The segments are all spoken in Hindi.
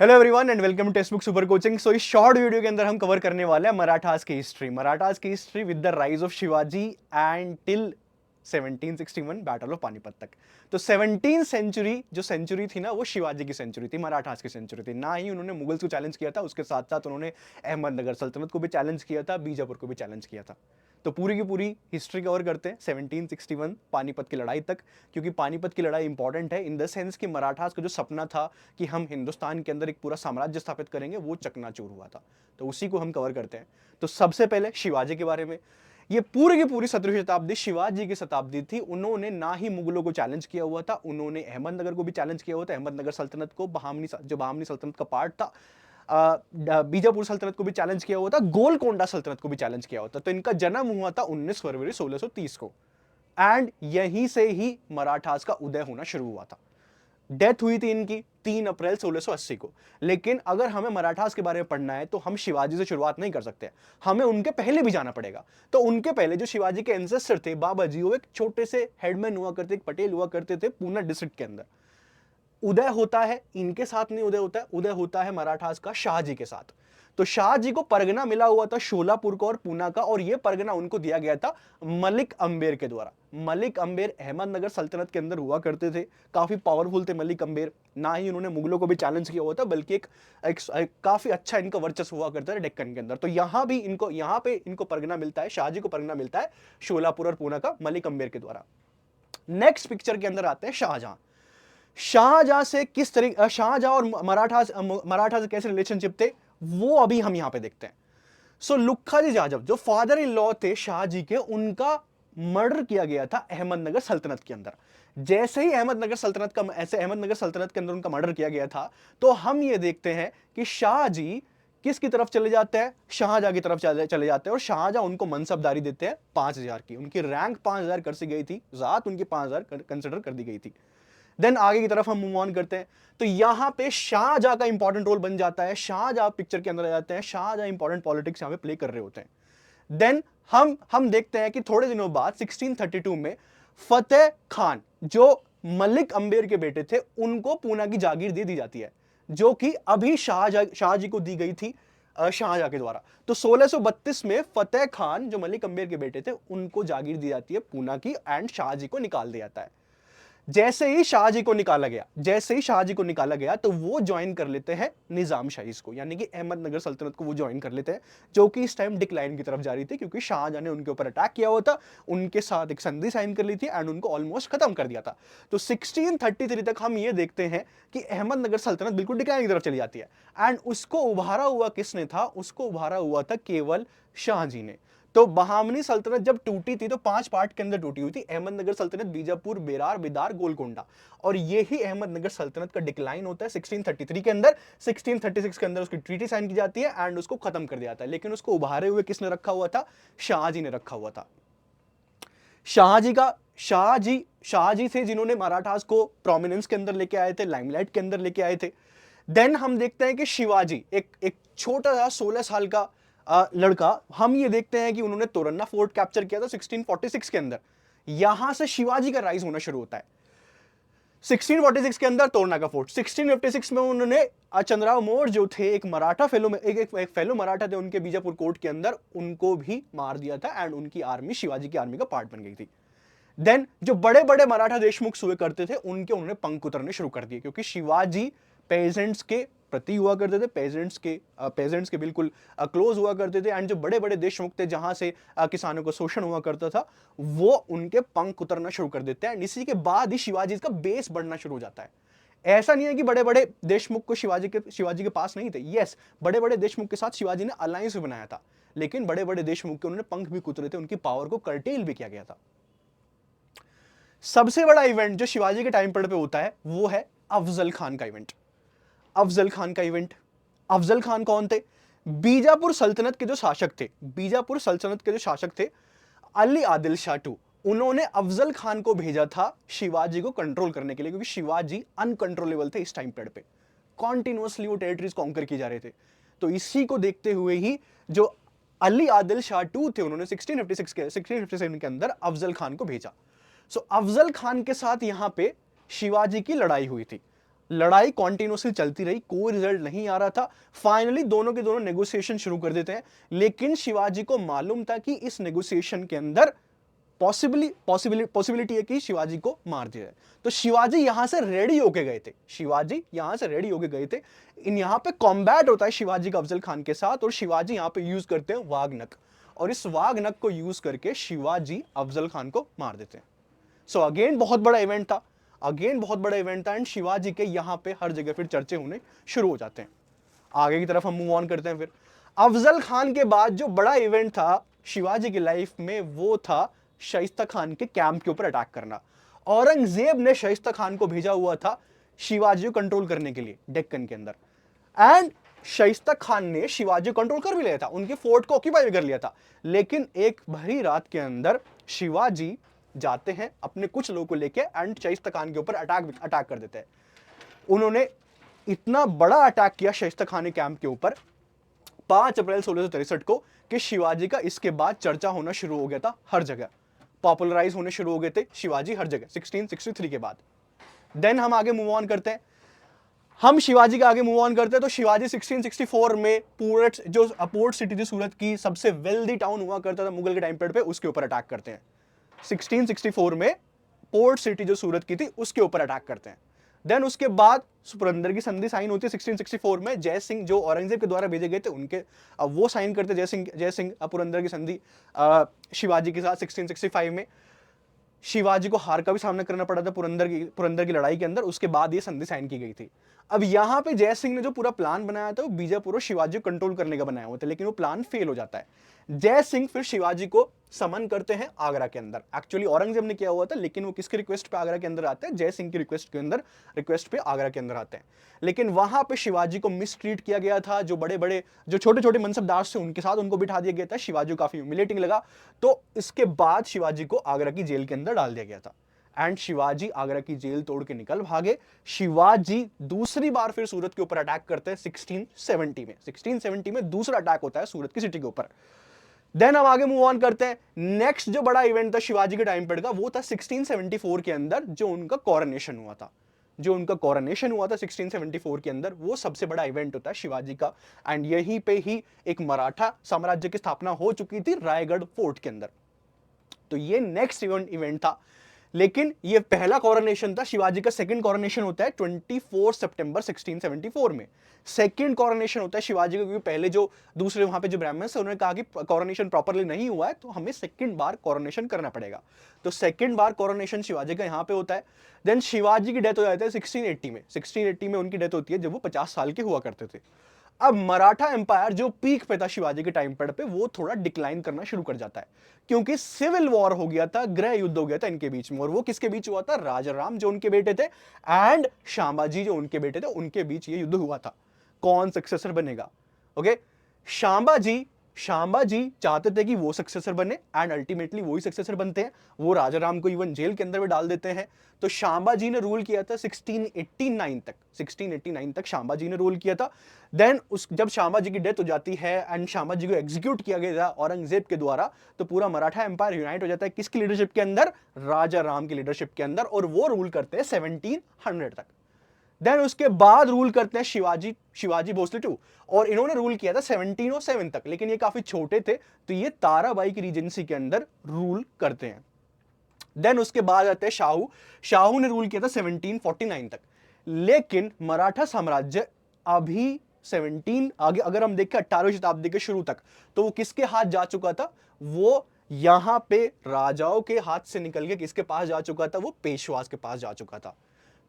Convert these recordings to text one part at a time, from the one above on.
Hello everyone and welcome to text book super coaching. So इस शॉर्ट वीडियो के अंदर हम कवर करने वाले हैं मराठास की history with the rise of Shivaji and till 1761 battle of Panipat तक। तो 17th सेंचुरी जो सेंचुरी थी ना, वो शिवाजी की सेंचुरी थी, मराठास की सेंचुरी थी। ना ही उन्होंने मुगल्स को चैलेंज किया था, उसके साथ साथ उन्होंने अहमदनगर सल्तनत को भी चैलेंज किया था, बीजापुर को भी चैलेंज किया था। तो पूरी की पूरी हिस्ट्री कवर करते हैं 1761 पानीपत की लड़ाई तक, क्योंकि पानीपत की लड़ाई इंपॉर्टेंट है इन द सेंस कि मराठास का जो सपना था कि हम हिंदुस्तान के अंदर एक पूरा साम्राज्य स्थापित करेंगे, वो चकनाचूर हुआ था। तो उसी को हम कवर करते हैं। तो सबसे पहले शिवाजी के बारे में। ये पूरी की पूरी 17वीं शताब्दी शिवाजी की शताब्दी थी। उन्होंने ना ही मुगलों को चैलेंज किया हुआ था, उन्होंने अहमदनगर को भी चैलेंज किया हुआ था, अहमदनगर सल्तनत को, जो बहामनी सल्तनत का पार्ट था, बीजापुर सल्तनत को भी चैलेंज किया हुआ था, गोलकोंडा सल्तनत को भी चैलेंज किया हुआ था। तो इनका जन्म हुआ था 19 फरवरी 1630 को, एंड यहीं से ही मराठास का उदय होना शुरू हुआ था। डेथ हुई थी इनकी 3 अप्रैल 1680 को। लेकिन अगर हमें मराठास के बारे में पढ़ना है तो हम शिवाजी से शुरुआत नहीं कर सकते, हमें उनके पहले भी जाना पड़ेगा। तो उनके पहले जो शिवाजी के एंसेस्टर थे बाबाजी, वो एक छोटे से हेडमैन हुआ करते, एक पटेल हुआ करते थे पूना डिस्ट्रिक्ट के अंदर। उदय होता है इनके साथ नहीं, उदय होता है मराठास का शाहजी के साथ। तो शाहजी को परगना मिला हुआ था शोलापुर का और पूना का, और यह परगना उनको दिया गया था मलिक अंबेर के द्वारा। मलिक अंबेर अहमदनगर सल्तनत के अंदर हुआ करते थे, काफी पावरफुल थे मलिक अंबेर। ना ही उन्होंने मुगलों को भी चैलेंज किया हुआ था, बल्कि एक काफी अच्छा इनका वर्चस्व हुआ करता है डेक्कन के अंदर। तो यहाँ पे इनको परगना मिलता है, शाहजी को परगना मिलता है शोलापुर और पूना का मलिक अंबेर के द्वारा। नेक्स्ट पिक्चर के अंदर आते हैं शाहजहां। शाहजहां से किस तरीके, शाहजहां और मराठा से कैसे रिलेशनशिप थे, वो अभी हम यहां पे देखते हैं। सो लुक्खाजी जाजब जो फादर इन लॉ थे शाहजी के, उनका मर्डर किया गया था अहमदनगर सल्तनत के अंदर। जैसे ही अहमदनगर सल्तनत के अंदर उनका मर्डर किया गया था, तो हम ये देखते हैं कि शाहजी किसकी तरफ चले जाते हैं, शाहजहां की तरफ चले जाते हैं, और शाहजहां उनको मनसबदारी देते हैं 5000 की। उनकी रैंक 5000 कर सी गई थी, जात उनकी 5000 कंसिडर कर दी गई थी। देन आगे की तरफ हम मूव ऑन करते हैं। तो यहां पे शाहजहां का इंपॉर्टेंट रोल बन जाता है, शाहजहां पिक्चर के अंदर आ जाते हैं, शाहजहां इंपॉर्टेंट पॉलिटिक्स यहां पे प्ले कर रहे होते हैं। देन हम देखते हैं कि थोड़े दिनों बाद 1632 में फतेह खान, जो मलिक अंबेर के बेटे थे, उनको पूना की जागीर दे दी जाती है, जो कि अभी शाहजी को दी गई थी शाहजहां के द्वारा। तो 1632 में फतेह खान, जो मलिक अंबेर के बेटे थे, उनको जागीर दी जाती है पूना की, एंड शाहजी को निकाल दिया जाता है। जैसे ही शाहजी को निकाला गया तो वो ज्वाइन कर लेते हैं निजाम शाही को, यानी कि अहमदनगर सल्तनत को वो ज्वाइन कर लेते हैं, जो कि इस टाइम डिक्लाइन की तरफ जा रही थी, क्योंकि शाहजहां ने उनके ऊपर अटैक किया हुआ था, उनके साथ एक संधि साइन कर ली थी, एंड उनको ऑलमोस्ट खत्म कर दिया था। तो 1633 तक हम ये देखते हैं कि अहमदनगर सल्तनत बिल्कुल डिक्लाइन की तरफ चली जाती है। एंड उसको उभारा हुआ किसने था, उसको उभारा हुआ था केवल शाहजी ने। तो बहामनी सल्तनत जब टूटी थी तो 5 पार्ट के अंदर टूटी हुई थी, अहमदनगर सल्तनत, बीजापुर, बेरार, बिदार, गोलकोंडा। और यही अहमदनगर सल्तनत का डिक्लाइन होता है 1633 के अंदर। 1636 के अंदर उसकी ट्रीटी साइन की जाती है एंड उसको खत्म कर दिया जाता है। लेकिन उसको उभारे हुए किसने रखा हुआ था, शाहजी ने रखा हुआ था। शाहजी थे जिन्होंने मराठास को प्रोमिनेंस के अंदर लेके आए थे, लाइमलाइट के अंदर लेके आए थे। देन हम देखते हैं कि शिवाजी एक छोटा सा 16 साल का लड़का, हम ये देखते हैं कि उन्होंने तोरन्ना फोर्ट कैप्चर किया था 1646 के अंदर। यहां से शिवाजी का राइज होना शुरू होता है। 1646 के अंदर तोरना का फोर्ट, 1656 में उन्होंने चंद्रराव मोर जो थे, एक मराठा फेलो में एक फेलो मराठा थे उनके बीजापुर कोर्ट के अंदर, उनको भी मार दिया था, एंड उनकी आर्मी शिवाजी की आर्मी का पार्ट बन गई थी। देन जो बड़े बड़े मराठा देशमुख हुए करते थे, उन्होंने पंख उतरने शुरू कर दिए, क्योंकि शिवाजी पेजेंट्स के प्रति हुआ करते थे, पेजेंट्स के बिल्कुल क्लोज हुआ करते थे, एंड जो बड़े बड़े देशमुख थे जहां से किसानों को शोषण हुआ करता था, वो उनके पंख उतरना शुरू कर देते हैं। इसी के बाद ही शिवाजी का बेस बढ़ना शुरू हो जाता है। ऐसा नहीं है कि बड़े बड़े देशमुख को शिवाजी के पास नहीं थे। यस, बड़े बड़े देशमुख के साथ शिवाजी ने अलायंस भी बनाया था, लेकिन बड़े बड़े देशमुख के उन्होंने पंख भी कुतरे थे, उनकी पावर को कर्टेल भी किया गया था। सबसे बड़ा इवेंट जो शिवाजी के टाइम पर होता है, वो है अफजल खान का इवेंट। अफजल खान कौन थे? बीजापुर सल्तनत के जो शासक थे अली आदिल शाह टू, उन्होंने अफजल खान को भेजा था शिवाजी को कंट्रोल करने के लिए, क्योंकि शिवाजी अनकंट्रोलेबल थे इस टाइम पे। कॉन्टिन्यूअसली वो टेरिटरीज कॉन्कर की जा रहे थे। तो इसी को देखते हुए ही जो अली आदिल शाह टू थे, उन्होंने 1657 के अंदर अफजल खान को भेजा। सो अफजल खान के साथ यहां पे शिवाजी की लड़ाई हुई थी। लड़ाई कॉन्टिन्यूसली चलती रही, कोई रिजल्ट नहीं आ रहा था। फाइनली दोनों के दोनों नेगोशिएशन शुरू कर देते हैं, लेकिन शिवाजी को मालूम था कि इस नेगोशिएशन के अंदर पॉसिबिलिटी है कि शिवाजी को मार दिया जाए। तो शिवाजी यहां से रेडी होके गए थे, शिवाजी यहां से रेडी होके गए थे। इन यहां पे कॉम्बैट होता है शिवाजी का अफजल खान के साथ, और शिवाजी यहां पे यूज करते हैं वाघनख, और इस वाघनख को यूज करके शिवाजी अफजल खान को मार देते हैं। सो अगेन बहुत बड़ा इवेंट था, अगेन बहुत बड़ा इवेंट था, एंड शिवाजी के यहां पे हर जगह फिर चर्चे होने शुरू हो जाते हैं। आगे की तरफ हम मूव ऑन करते हैं। फिर अफजल खान के बाद जो बड़ा इवेंट था शिवाजी की लाइफ में, वो था शाइस्ता खान के कैंप के ऊपर अटैक करना। औरंगजेब ने शाइस्ता खान को भेजा हुआ था शिवाजी को कंट्रोल करने के लिए डेक्कन के अंदर, एंड शाइस्ता खान ने शिवाजी को कंट्रोल कर भी लिया था, उनके फोर्ट को ऑक्यूपाई भी कर लिया था। लेकिन एक भरी रात के अंदर शिवाजी जाते हैं अपने कुछ लोगों को लेके, एंड शाइस्ता खान के ऊपर अटैक कर देते हैं। उन्होंने इतना बड़ा अटैक किया शाइस्ता खान के कैंप के ऊपर 5 अप्रैल 1663 को, कि शिवाजी का इसके बाद चर्चा होना शुरू हो गया था हर जगह, पॉपुलराइज होने शुरू हो गए थे शिवाजी हर जगह 1663 के बाद। देन हम आगे मूव ऑन करते हैं, हम शिवाजी के आगे मूव ऑन करते हैं। तो शिवाजी 1664 में पोर्ट सिटी थी सूरत की, सबसे वेल्दी टाउन हुआ करता था मुगल के टाइम पीरियड पे, उसके ऊपर अटैक करते हैं। 1664 में पोर्ट सिटी जो सूरत की थी उसके ऊपर अटैक करते हैं। देन उसके बाद पुरंदर की संधि साइन होती है 1664 में, जय सिंह जो औरंगजेब के द्वारा भेजे गए थे उनके, अब वो साइन करते जय सिंह पुरंदर की संधि शिवाजी के साथ 1665 में। शिवाजी को हार का भी सामना करना पड़ा था पुरंदर की लड़ाई के अंदर, उसके बाद ये संधि साइन की गई थी। अब यहां पे जय सिंह ने जो पूरा प्लान बनाया था वो बीजापुर और शिवाजी को कंट्रोल करने का बनाया हुआ था, लेकिन वो प्लान फेल हो जाता है। जय सिंह फिर शिवाजी को समन करते हैं आगरा के अंदर। एक्चुअली औरंगजेब ने किया हुआ था, लेकिन वो किसके रिक्वेस्ट पे आगरा के अंदर आते हैं, जय सिंह की रिक्वेस्ट पे आगरा के अंदर आते हैं। लेकिन वहां पे शिवाजी को मिसट्रीट किया गया था, जो छोटे छोटे मनसबदार थे उनके साथ उनको बिठा दिया गया था, शिवाजी को काफी ह्यूमिलेटिंग लगा। तो इसके बाद शिवाजी को आगरा की जेल के अंदर डाल दिया गया था, एंड शिवाजी आगरा की जेल तोड़ के निकल भागे। शिवाजी दूसरी बार फिर सूरत के ऊपर अटैक करते हैं 1670 में दूसरा अटैक होता है सूरत की सिटी के ऊपर। देन हम आगे मूव ऑन करते हैं। नेक्स्ट जो बड़ा इवेंट था शिवाजी के टाइम पीरियड का, वो था 1674 के अंदर जो उनका कोरोनेशन हुआ था। 1674 के अंदर, वो सबसे बड़ा इवेंट होता है शिवाजी का, एंड यहीं पे ही एक मराठा साम्राज्य की स्थापना हो चुकी थी रायगढ़ फोर्ट के अंदर। तो ये नेक्स्ट इवेंट था, लेकिन ये पहला कोरोनेशन था। शिवाजी का सेकंड कोरोनेशन होता है 24 सितंबर 1674 में। सेकंड कोरोनेशन होता है शिवाजी का, क्योंकि पहले जो दूसरे वहां पे जो ब्राह्मण थे उन्होंने कहा कि कोरोनेशन प्रॉपरली नहीं हुआ है, तो हमें सेकंड बार कोरोनेशन करना पड़ेगा। तो सेकंड बार कोरोनेशन शिवाजी का यहां पे होता है। देन शिवाजी की डेथ हो जाती है 1680 में उनकी डेथ होती है, जब वो 50 साल के हुआ करते थे। अब मराठा एम्पायर जो पीक पे था शिवाजी के टाइम पे, वो थोड़ा डिक्लाइन करना शुरू कर जाता है, क्योंकि सिविल वॉर हो गया था, गृह युद्ध हो गया था इनके बीच में। और वो किसके बीच हुआ था, राजाराम जो उनके बेटे थे एंड शांबाजी जो उनके बेटे थे, उनके बीच ये युद्ध हुआ था, कौन सक्सेसर बनेगा। ओके, शांबाजी चाहते थे कि वो सक्सेसर बने, एंड अल्टीमेटली वही सक्सेसर बनते हैं। वो राजाराम को इवन जेल के अंदर भी डाल देते हैं। तो शांबाजी ने रूल किया था 1689 तक शांबाजी ने रूल किया था। देन जब शांबाजी की डेथ हो जाती है एंड शांबाजी को एग्जीक्यूट किया गया था औरंगजेब के द्वारा, तो पूरा मराठा एम्पायर यूनाइट हो जाता है किसकी लीडरशिप के अंदर, राजाराम की लीडरशिप के अंदर, और वो रूल करते हैं 1700 तक। देन उसके बाद रूल करते हैं शिवाजी भोसले 2, और इन्होंने रूल किया था 1707 तक, लेकिन ये काफी छोटे थे, तो ये ताराबाई की रीजेंसी के अंदर रूल करते हैं। देन उसके बाद आते हैं शाहू ने रूल किया था 1749 तक। लेकिन मराठा साम्राज्य अभी 17 आगे अगर हम देखें 18वीं शताब्दी के शुरू तक, तो वो किसके हाथ जा चुका था, वो यहां पे राजाओं के हाथ से निकल के किसके पास जा चुका था, वो पेशवास के पास जा चुका था।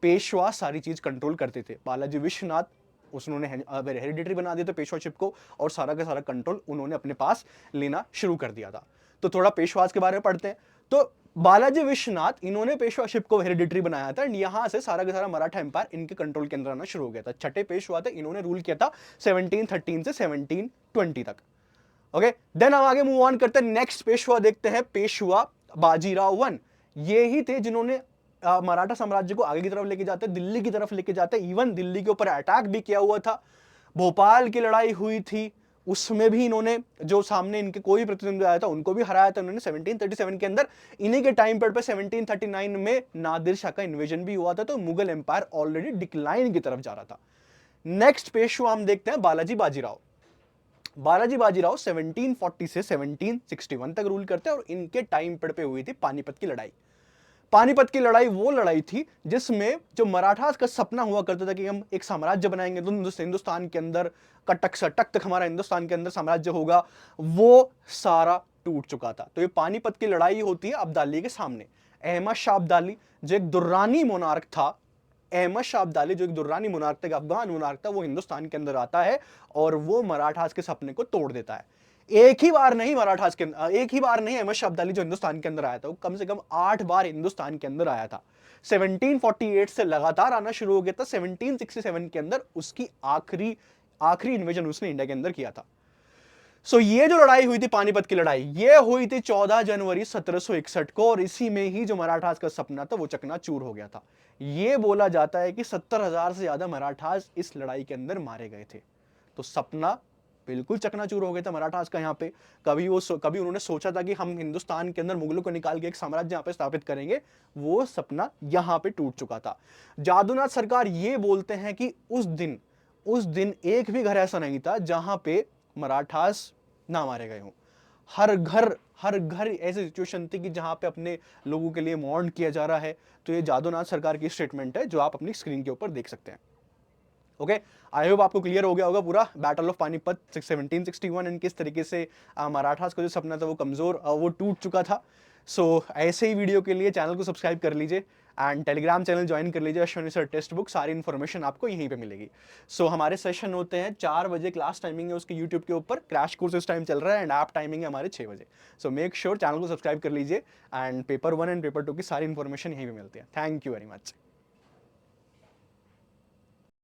पेशवा सारी चीज कंट्रोल करते थे। बालाजी विश्वनाथ उन्होंने हेरिडिटरी बना दिया था पेशवाशिप को, और सारा का सारा कंट्रोल उन्होंने अपने पास लेना शुरू कर दिया था। तो थोड़ा पेशवास के बारे में पढ़ते हैं। तो बालाजी विश्वनाथ इन्होंने पेशवाशिप को हेरिडिटरी बनाया था, एंड यहां से सारा का सारा मराठा एम्पायर इनके कंट्रोल के अंदर आना शुरू हो गया था। छठे पेशवा थे, इन्होंने रूल किया था 1713 से 1720 तक। ओके, देन हम आगे मूव ऑन करते हैं। नेक्स्ट पेशवा देखते हैं, पेशवा बाजीराव 1। ये ही थे जिन्होंने मराठा साम्राज्य को आगे की तरफ लेके जाते, दिल्ली की तरफ लेके जाते, इवन दिल्ली के ऊपर अटैक भी किया हुआ था। भोपाल की लड़ाई हुई थी, उसमें भी इन्होंने जो सामने इनके कोई प्रतिद्वंदी आया था उनको भी हराया था इन्होंने 1737 के अंदर। इन्हीं के टाइम पीरियड पे 1739 में नादिर शाह का इन्वेजन भी हुआ था, तो मुगल एम्पायर ऑलरेडी डिक्लाइन की तरफ जा रहा था। नेक्स्ट पेशवा हम देखते हैं बालाजी बाजीराव। बालाजी बाजीराव 1740 से 1761 तक रूल करते हैं और इनके टाइम पीरियड पे हुई थी पानीपत की लड़ाई। पानीपत की लड़ाई वो लड़ाई थी जिसमें जो मराठास का सपना हुआ करता था कि हम एक साम्राज्य बनाएंगे तो हिंदुस्तान के अंदर का टक तक हमारा हिंदुस्तान के अंदर साम्राज्य होगा, वो सारा टूट चुका था। तो ये पानीपत की लड़ाई होती है अब्दाली के सामने। अहमद शाह अब्दाली जो एक दुर्रानी मोनार्क था, अहमद शाह अब्दाली जो एक दुर्रानी मोनार्क था, अफगान मोनार्क था, वो हिंदुस्तान के अंदर आता है और वो मराठास के सपने को तोड़ देता है। एक ही बार नहीं मराठास के एक ही बार नहीं अहमद शाह अब्दाली जो हिंदुस्तान के अंदर आया था, वो कम से कम 8 बार हिंदुस्तान के अंदर आया था। 1748 से लगातार आना शुरू हो गया था। 1767 के अंदर उसकी आखिरी इन्वेजन उसने इंडिया के अंदर किया था। सो ये जो लड़ाई हुई थी पानीपत की लड़ाई, ये हुई थी 14 जनवरी 1761 को, और इसी में ही जो मराठास का सपना था वो चकनाचूर हो गया था। ये बोला जाता है कि 70,000 से ज्यादा मराठास इस लड़ाई के अंदर मारे गए थे। तो सपना बिल्कुल चकनाचूर हो गया था मराठास का यहाँ पे। कभी उन्होंने सोचा था कि हम हिंदुस्तान के अंदर मुगलों को निकाल के एक साम्राज्य यहाँ पे स्थापित करेंगे, वो सपना यहाँ पे टूट चुका था। जादूनाथ सरकार ये बोलते हैं कि उस दिन एक भी घर ऐसा नहीं था जहां पे मराठास ना मारे गए हों। हर घर ऐसी सिचुएशन थी कि जहां पे अपने लोगों के लिए मॉर्न किया जा रहा है। तो ये जादूनाथ सरकार की स्टेटमेंट है जो आप अपनी स्क्रीन के ऊपर देख सकते हैं। ओके, आई होप आपको क्लियर हो गया होगा पूरा बैटल ऑफ पानीपत 1761 एंड किस तरीके से मराठास का जो सपना था वो कमजोर वो टूट चुका था। सो ऐसे ही वीडियो के लिए चैनल को सब्सक्राइब कर लीजिए एंड टेलीग्राम चैनल ज्वाइन कर लीजिए, अश्विनी सर टेक्स्ट बुक, सारी इन्फॉर्मेशन आपको यहीं पे मिलेगी। सो हमारे सेशन होते हैं 4 बजे, क्लास टाइमिंग है उसके यूट्यूब के ऊपर, क्रैश कोर्स इस टाइम चल रहा है एंड ऐप टाइमिंग है हमारे 6 बजे। सो मेक श्योर चैनल को सब्सक्राइब कर लीजिए एंड पेपर 1 एंड पेपर 2 की सारी इन्फॉर्मेशन यहीं पे मिलती है। Thank you very much.